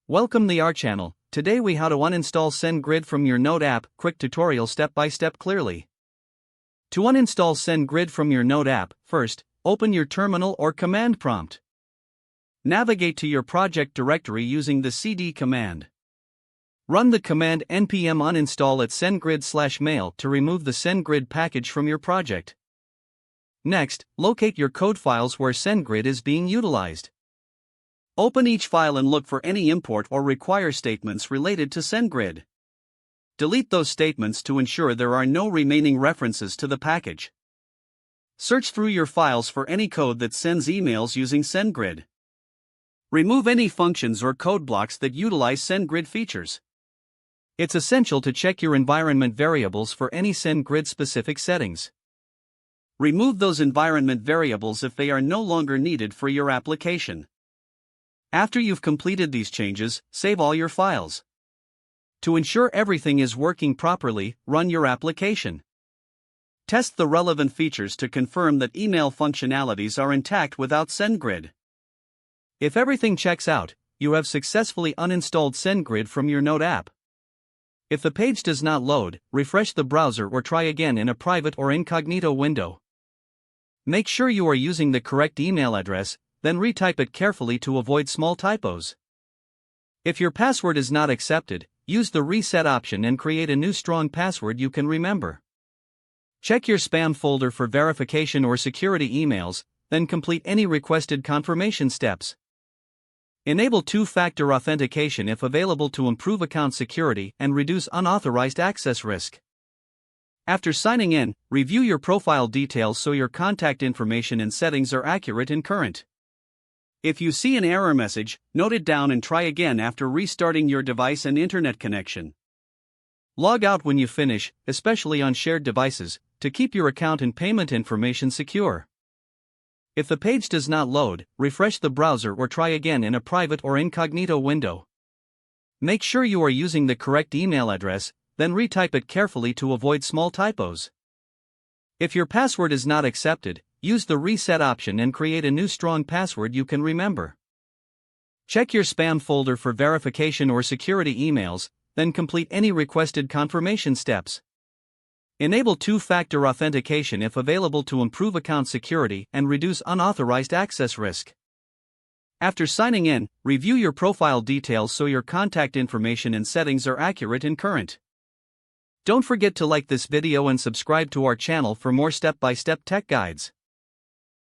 Welcome to our channel. Today we how to uninstall SendGrid from your Note app. Quick tutorial step by step clearly. To uninstall SendGrid from your Note app, first, open your terminal or command prompt. Navigate to your project directory using the cd command. Run the command npm uninstall at SendGrid/mail to remove the SendGrid package from your project. Next, locate your code files where SendGrid is being utilized. Open each file and look for any import or require statements related to SendGrid. Delete those statements to ensure there are no remaining references to the package. Search through your files for any code that sends emails using SendGrid. Remove any functions or code blocks that utilize SendGrid features. It's essential to check your environment variables for any SendGrid specific settings. Remove those environment variables if they are no longer needed for your application. After you've completed these changes, save all your files. To ensure everything is working properly, run your application. Test the relevant features to confirm that email functionalities are intact without SendGrid. If everything checks out, you have successfully uninstalled SendGrid from your Note app. If the page does not load, refresh the browser or try again in a private or incognito window. Make sure you are using the correct email address, then retype it carefully to avoid small typos. If your password is not accepted, use the reset option and create a new strong password you can remember. Check your spam folder for verification or security emails, then complete any requested confirmation steps. Enable two-factor authentication if available to improve account security and reduce unauthorized access risk. After signing in, review your profile details so your contact information and settings are accurate and current. If you see an error message, note it down and try again after restarting your device and internet connection. Log out when you finish, especially on shared devices, to keep your account and payment information secure. If the page does not load, refresh the browser or try again in a private or incognito window. Make sure you are using the correct email address, then retype it carefully to avoid small typos. If your password is not accepted, use the reset option and create a new strong password you can remember. Check your spam folder for verification or security emails, then complete any requested confirmation steps. Enable two-factor authentication if available to improve account security and reduce unauthorized access risk. After signing in, review your profile details so your contact information and settings are accurate and current. Don't forget to like this video and subscribe to our channel for more step-by-step tech guides.